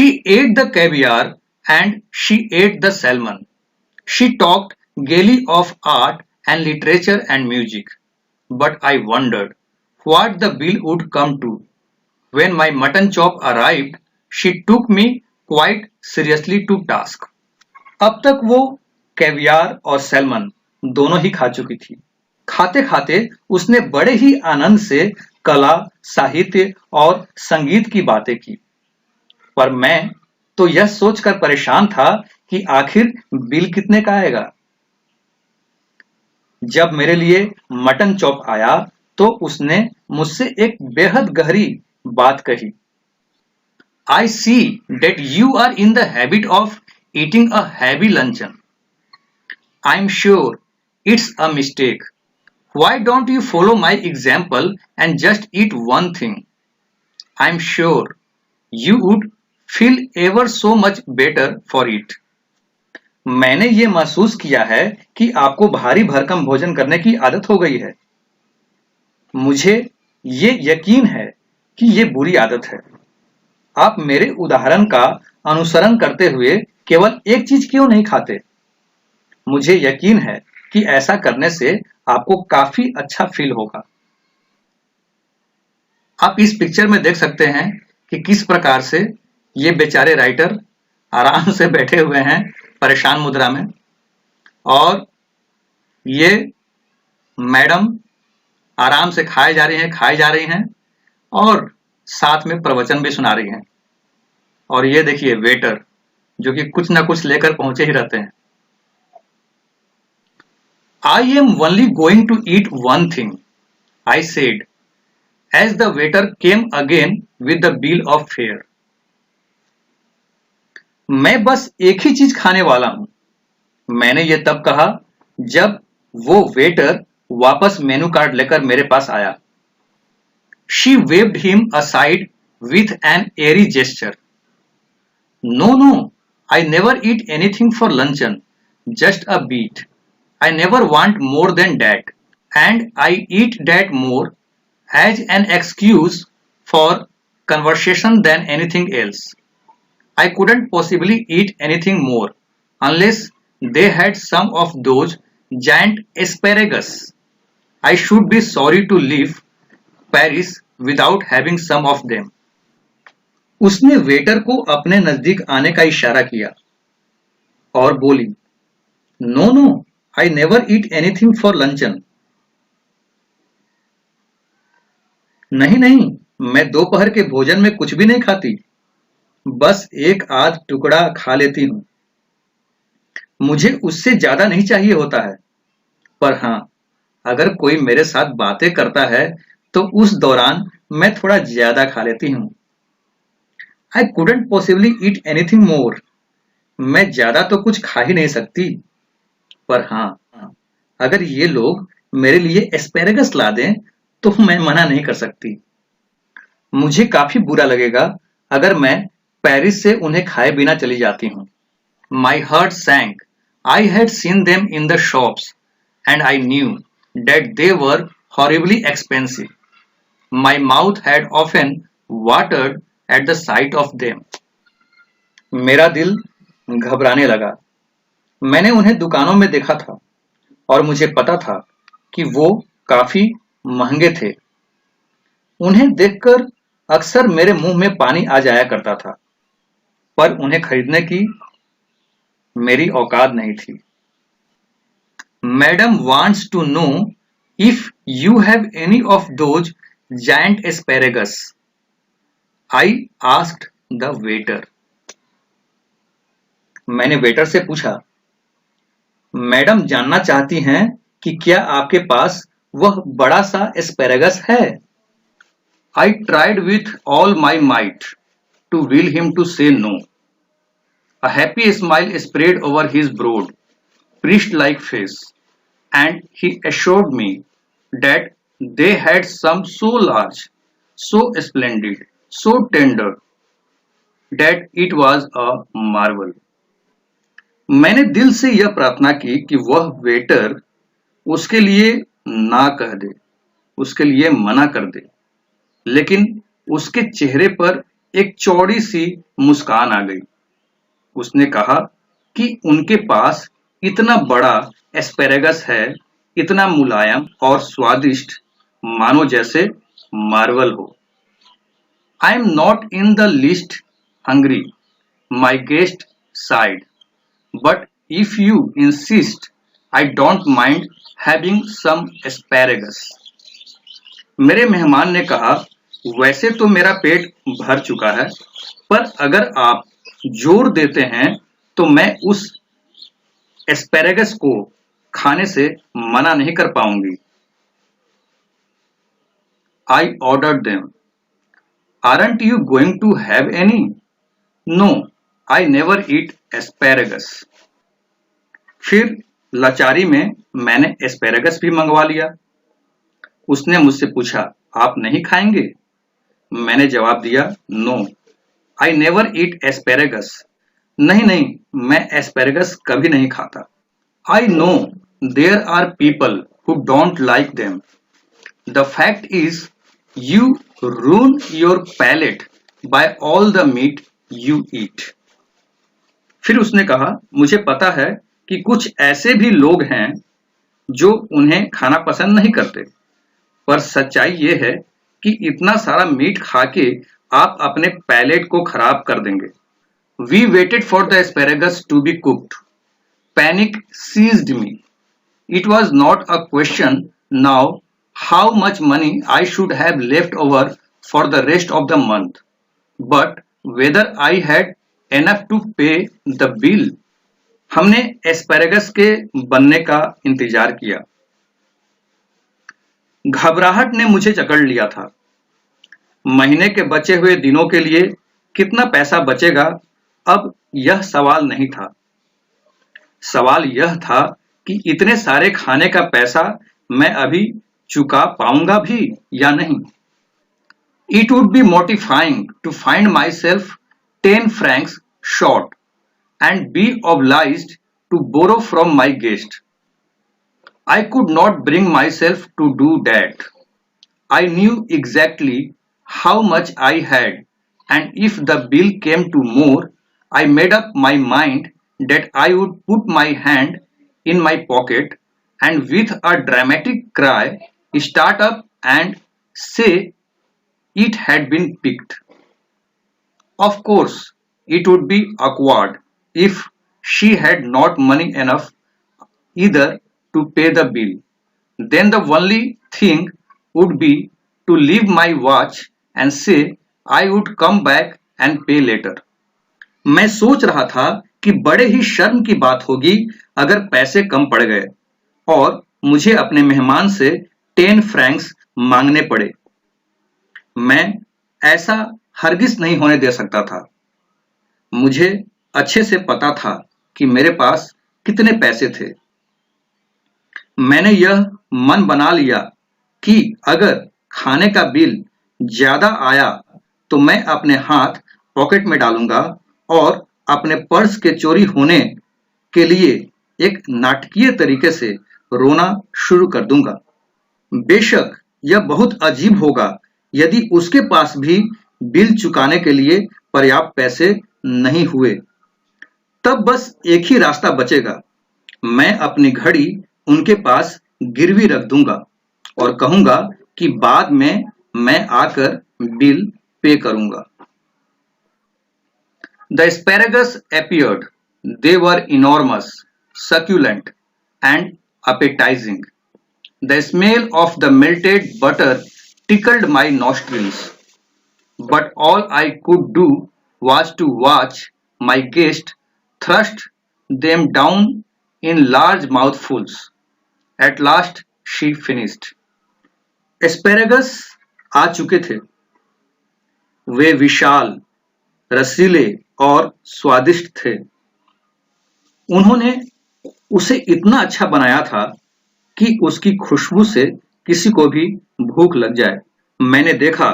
She ate the caviar and she ate the salmon. She talked gaily of art and literature and music. But I wondered what the bill would come to. When my mutton chop arrived, she took me quite seriously to task. अब तक वो caviar और salmon दोनों ही खा चुकी थी। खाते खाते उसने बड़े ही आनंद से कला, साहित्य और संगीत की बातें की। पर मैं तो यह सोचकर परेशान था कि आखिर बिल कितने का आएगा। जब मेरे लिए मटन चॉप आया तो उसने मुझसे एक बेहद गहरी बात कही। I see that you are in the habit of eating a heavy luncheon. I'm sure it's a mistake. Why don't you follow my example and just eat one thing? I'm sure you would feel ever so much better for it. मैंने ये महसूस किया है कि आपको भारी भरकम भोजन करने की आदत हो गई है। मुझे ये यकीन है कि ये बुरी आदत है। आप मेरे उदाहरण का अनुसरण करते हुए केवल एक चीज क्यों नहीं खाते? मुझे यकीन है कि ऐसा करने से आपको काफी अच्छा फील होगा। आप इस पिक्चर में देख सकते हैं कि किस प्रकार से ये बेचारे राइटर आराम से बैठे हुए हैं परेशान मुद्रा में, और ये मैडम आराम से खाई जा रही हैं और साथ में प्रवचन भी सुना रही हैं। और ये देखिए वेटर जो कि कुछ ना कुछ लेकर पहुंचे ही रहते हैं। I am only going to eat one thing, I said, as the waiter came again with the bill of fare. मैं बस एक ही चीज खाने वाला हूं, मैंने ये तब कहा जब वो वेटर वापस मेनू कार्ड लेकर मेरे पास आया। She waved him aside with an airy gesture. No, I never eat anything for luncheon, just a bit. I never want more than that, and I eat that more as an excuse for conversation than anything else. I couldn't possibly eat anything more unless they had some of those giant asparagus. I should be sorry to leave Paris without having some of them. उसने waiter को अपने नजदीक आने का इशारा किया और बोली, No, I never eat anything for luncheon. नहीं, मैं दोपहर के भोजन में कुछ भी नहीं खाती, बस एक आध टुकड़ा खा लेती हूं। मुझे उससे ज्यादा नहीं चाहिए होता है, पर हां, अगर कोई मेरे साथ बातें करता है तो उस दौरान मैं थोड़ा ज्यादा खा लेती हूं। I couldn't possibly eat anything more. मैं ज्यादा तो कुछ खा ही नहीं सकती, पर हां, अगर ये लोग मेरे लिए एस्पेरेगस ला दें तो मैं मना नहीं कर सकती। मुझे काफी बुरा लगेगा अगर मैं पेरिस से उन्हें खाए बिना चली जाती हूं। My heart sank. I had seen them in the shops and I knew that they were horribly expensive. My mouth had often watered at the sight of them. मेरा दिल घबराने लगा। मैंने उन्हें दुकानों में देखा था और मुझे पता था कि वो काफी महंगे थे। उन्हें देखकर अक्सर मेरे मुंह में पानी आ जाया करता था, पर उन्हें खरीदने की मेरी औकात नहीं थी। Madam wants to know if you have any of those giant asparagus. I asked the waiter. मैंने वेटर से पूछा, मैडम जानना चाहती हैं कि क्या आपके पास वह बड़ा सा एस्पेरेगस है? I tried with all my might to will him to say no. A happy smile spread over his broad, priest-like face, and he assured me that they had some so large, so splendid, so tender, that it was a marvel. मैंने दिल से यह प्रार्थना की कि वह waiter उसके लिए ना कह दे, उसके लिए मना कर दे, लेकिन उसके चेहरे पर एक चौड़ी सी मुस्कान आ गई। उसने कहा कि उनके पास इतना बड़ा एस्पेरेगस है, इतना मुलायम और स्वादिष्ट, मानो जैसे मार्वल हो। I am not in the least hungry, my guest said, but if you insist I don't mind having some asparagus. मेरे मेहमान ने कहा, वैसे तो मेरा पेट भर चुका है, पर अगर आप जोर देते हैं तो मैं उस एस्पेरेगस को खाने से मना नहीं कर पाऊंगी। I ordered them, aren't you going to have any? No, I never eat asparagus. फिर लाचारी में मैंने एस्पेरेगस भी मंगवा लिया। उसने मुझसे पूछा, आप नहीं खाएंगे? मैंने जवाब दिया, no, I never eat asparagus. नहीं, मैं एस्पेरेगस कभी नहीं खाता। I know there are people who don't like them. The fact is you ruin your palate by all the meat you eat. फिर उसने कहा, मुझे पता है कि कुछ ऐसे भी लोग हैं जो उन्हें खाना पसंद नहीं करते, पर सच्चाई ये है कि इतना सारा मीट खा के आप अपने पैलेट को खराब कर देंगे। We waited for the asparagus to be cooked. Panic seized me. It was not a question now how much money I should have left over for the rest of the month, but whether I had enough to pay the bill. हमने asparagus के बनने का इंतजार किया। घबराहट ने मुझे जकड़ लिया था। महीने के बचे हुए दिनों के लिए कितना पैसा बचेगा, अब यह सवाल नहीं था। सवाल यह था कि इतने सारे खाने का पैसा मैं अभी चुका पाऊंगा भी या नहीं। It would be mortifying to find myself 10 francs short and be obliged to borrow from my guest. I could not bring myself to do that. I knew exactly how much I had, and if the bill came to more, I made up my mind that I would put my hand in my pocket and with a dramatic cry start up and say it had been picked. Of course, it would be awkward if she had not money enough either to pay the bill. Then the only thing would be to leave my watch and say I would come back and pay later. मैं सोच रहा था कि बड़े ही शर्म की बात होगी अगर पैसे कम पड़ गए और मुझे अपने मेहमान से 10 फ्रैंक्स मांगने पड़े। मैं ऐसा हरगिज नहीं होने दे सकता था। मुझे अच्छे से पता था कि मेरे पास कितने पैसे थे। मैंने यह मन बना लिया कि अगर खाने का बिल ज्यादा आया तो मैं अपने हाथ पॉकेट में डालूंगा और अपने पर्स के चोरी होने के लिए एक नाटकीय तरीके से रोना शुरू कर दूंगा। बेशक यह बहुत अजीब होगा यदि उसके पास भी बिल चुकाने के लिए पर्याप्त पैसे नहीं हुए। तब बस एक ही रास्ता बचेगा, मैं अपनी घड़ी उनके पास गिरवी रख दूंगा और कहूंगा कि बाद में मैं आकर बिल पे करूंगा। The asparagus appeared. They were enormous, succulent, and appetizing. The smell of the melted butter tickled my nostrils, but all I could do was to watch my guest thrust them down in large mouthfuls. At last she finished. Asparagus आ चुके थे। वे विशाल, रसीले और स्वादिष्ट थे। उन्होंने उसे इतना अच्छा बनाया था कि उसकी खुशबू से किसी को भी भूख लग जाए। मैंने देखा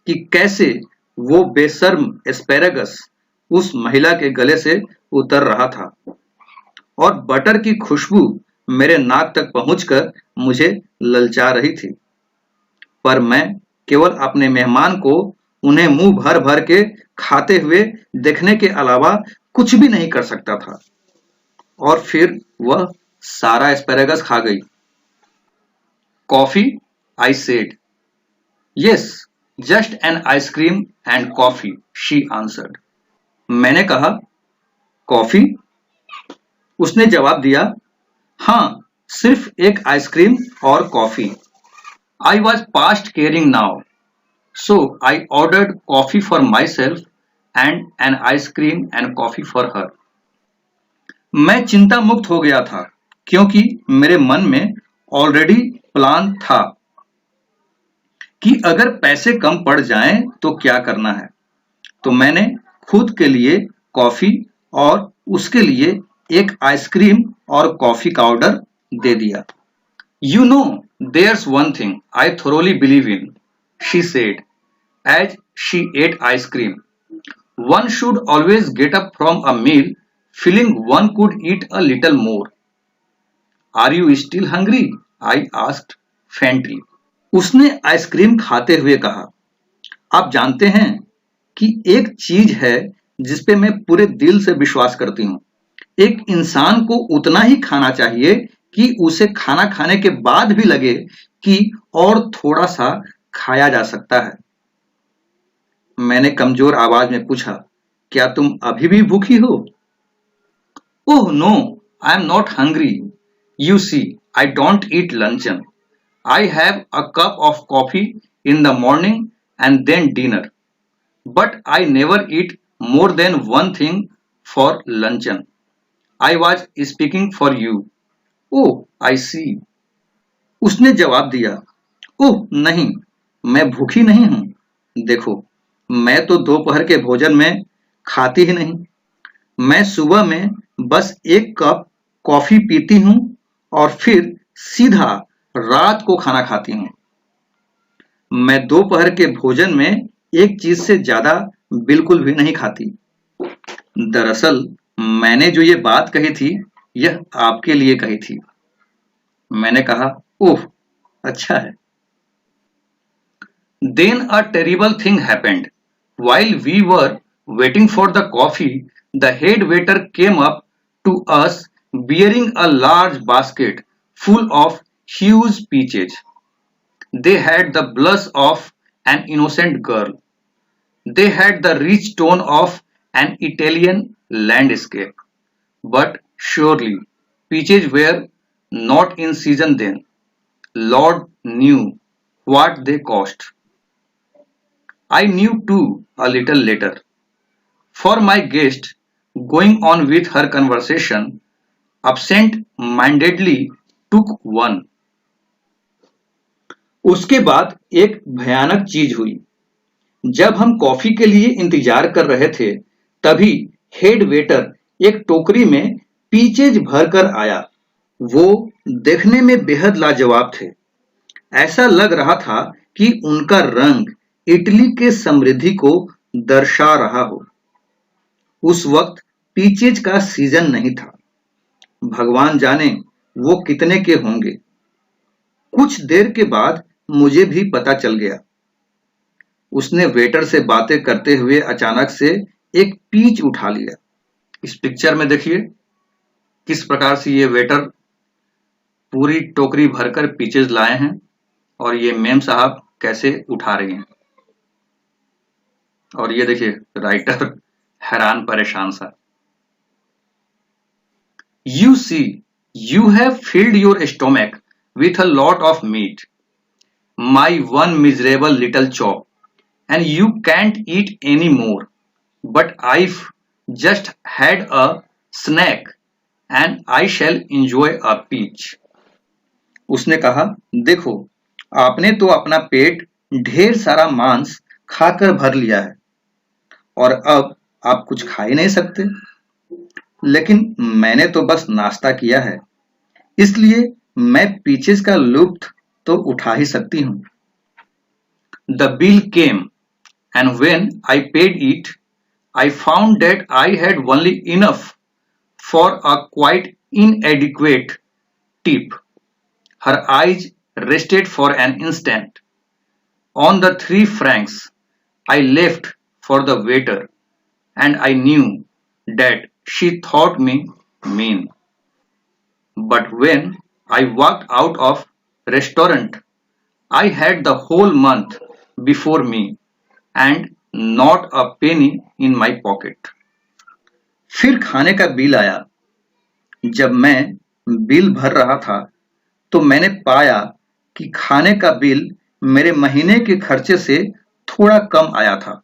कि कैसे वो बेशर्म एस्पेरेगस उस महिला के गले से उतर रहा था और बटर की खुशबू मेरे नाक तक पहुंचकर मुझे ललचा रही थी। पर मैं केवल अपने मेहमान को उन्हें मुंह भर भर के खाते हुए देखने के अलावा कुछ भी नहीं कर सकता था। और फिर वह सारा एस्पेरेगस खा गई। Coffee? I said. Yes, just an ice cream and coffee, she answered. मैंने कहा, कॉफी? उसने जवाब दिया, हाँ, सिर्फ एक आइसक्रीम और coffee. I was past caring now, so I ordered coffee for my self and an ice cream and coffee for her. मैं चिंता मुक्त हो गया था क्योंकि मेरे मन में ऑलरेडी प्लान था कि अगर पैसे कम पड़ जाएं तो क्या करना है। तो मैंने खुद के लिए कॉफी और उसके लिए एक आइसक्रीम और कॉफी का ऑर्डर दे दिया। You know, there's one thing I thoroughly believe in, she said, as she ate ice cream. One should always get up from a meal feeling one could eat a little more. Are you still hungry? I asked faintly. उसने ice cream खाते हुए कहा, आप जानते हैं कि एक चीज है जिस पे मैं पूरे दिल से विश्वास करती हूँ। एक इंसान को उतना ही खाना चाहिए कि उसे खाना खाने के बाद भी लगे कि और थोड़ा सा खाया जा सकता है। मैंने कमजोर आवाज में पूछा, क्या तुम अभी भी भूखी हो? Oh no, I am not hungry. You see, I don't eat luncheon. I have a cup of coffee in the morning and then dinner, but I never eat more than one thing for luncheon. I was speaking for you. Oh, I see. उसने जवाब दिया, ओह नहीं, मैं भूखी नहीं हूं। देखो, मैं तो दोपहर के भोजन में खाती ही नहीं। मैं सुबह में बस एक कप कॉफी पीती हूं और फिर सीधा रात को खाना खाती हूं। मैं दोपहर के भोजन में एक चीज से ज्यादा बिल्कुल भी नहीं खाती। दरअसल मैंने जो ये बात कही थी, यह आपके लिए कही थी। मैंने कहा, ओह, अच्छा है। Then a terrible thing happened. While we were waiting for the coffee, the head waiter came up to us bearing a large basket full of huge peaches. They had the blush of an innocent girl. They had the rich tone of an Italian landscape. But surely, peaches were not in season then. Lord knew what they cost. I knew too a little later. For my guest, going on with her conversation, absent-mindedly took one. उसके बाद एक भयानक चीज हुई। जब हम coffee के लिए इंतजार कर रहे थे, तभी हेड वेटर एक टोकरी में पीचेज भरकर आया। वो देखने में बेहद लाजवाब थे। ऐसा लग रहा था कि उनका रंग इटली के समृद्धि को दर्शा रहा हो। उस वक्त पीचेज का सीजन नहीं था। भगवान जाने वो कितने के होंगे। कुछ देर के बाद मुझे भी पता चल गया। उसने वेटर से बातें करते हुए अचानक से एक पीच उठा लिया। इस पिक्चर में देखिए किस प्रकार से ये वेटर पूरी टोकरी भरकर पीचेज लाए हैं और ये मेम साहब कैसे उठा रही हैं। और ये देखिए राइटर हैरान परेशान सा। You see, you have filled your stomach with a lot of meat, my one miserable little chop, and you can't eat any more. But I've just had a snack and I shall enjoy a peach. उसने कहा, देखो, आपने तो अपना पेट ढेर सारा मांस खाकर भर लिया है और अब आप कुछ खा ही नहीं सकते। लेकिन मैंने तो बस नाश्ता किया है, इसलिए मैं पीचेस का लुत्फ तो उठा ही सकती हूँ। The bill came, and when I paid it, I found that I had only enough for a quite inadequate tip. Her eyes rested for an instant on the 3 francs I left for the waiter and I knew that she thought me mean. But when I walked out of restaurant, I had the whole month before me and not a penny in my pocket. फिर खाने का bill आया। जब मैं bill भर रहा था तो मैंने पाया कि खाने का बिल मेरे महीने के खर्चे से थोड़ा कम आया था।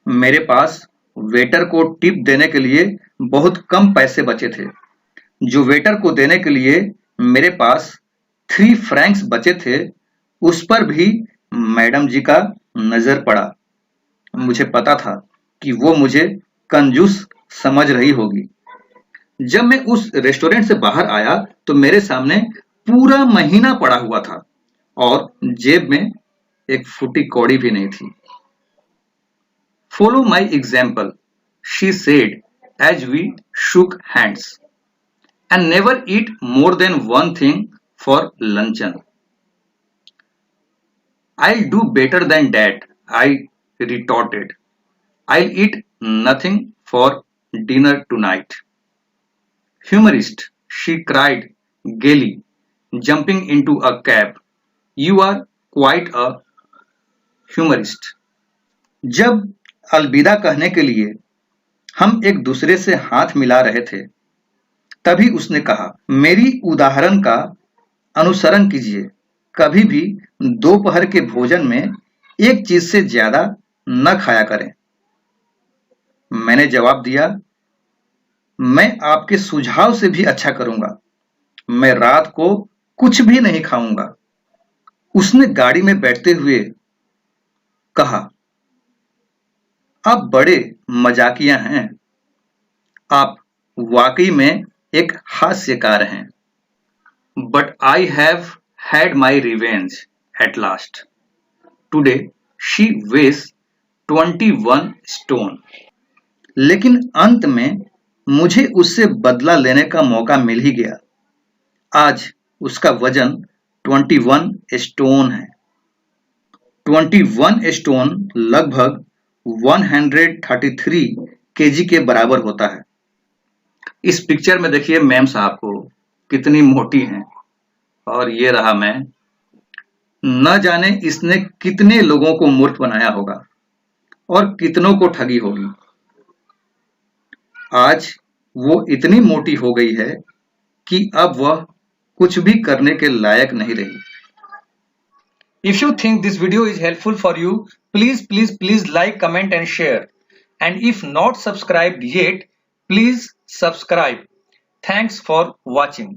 मेरे पास वेटर को टिप देने के लिए बहुत कम पैसे बचे थे। जो वेटर को देने के लिए मेरे पास 3 फ्रैंक्स बचे थे, उस पर भी मैडम जी का नजर पड़ा। मुझे पता था कि वो मुझे कंजूस समझ रही होगी। जब मैं उस रेस्टोरेंट से बाहर आया तो मेरे सामने पूरा महीना पड़ा हुआ था और जेब में एक फूटी कौड़ी भी नहीं थी। Follow my example, she said as we shook hands, and never eat more than one thing for luncheon. I'll do better than that, I retorted. I'll eat nothing for dinner tonight. Humorist, she cried gaily, jumping into a cab. You are quite a humorist. जब अलविदा कहने के लिए हम एक दूसरे से हाथ मिला रहे थे, तभी उसने कहा, मेरी उदाहरण का अनुसरण कीजिए। कभी भी दोपहर के भोजन में एक चीज से ज्यादा न खाया करें। मैंने जवाब दिया, मैं आपके सुझाव से भी अच्छा करूंगा। मैं रात को कुछ भी नहीं खाऊंगा। उसने गाड़ी में बैठते हुए कहा, आप बड़े मजाकिया हैं। आप वाकई में एक हास्यकार हैं। But I have had my revenge at last. Today she weighs 21 stone. लेकिन अंत में मुझे उससे बदला लेने का मौका मिल ही गया। आज उसका वजन 21 स्टोन है। 21 स्टोन लगभग 133 केजी के बराबर होता है। इस पिक्चर में देखिए मैम साहब को कितनी मोटी हैं और ये रहा मैं। न जाने इसने कितने लोगों को मूर्ख बनाया होगा और कितनों को ठगी होगी। आज वो इतनी मोटी हो गई है कि अब वह कुछ भी करने के लायक नहीं रही। If you think this video is helpful for you, please like, comment and share. And if not subscribed yet, please subscribe. Thanks for watching.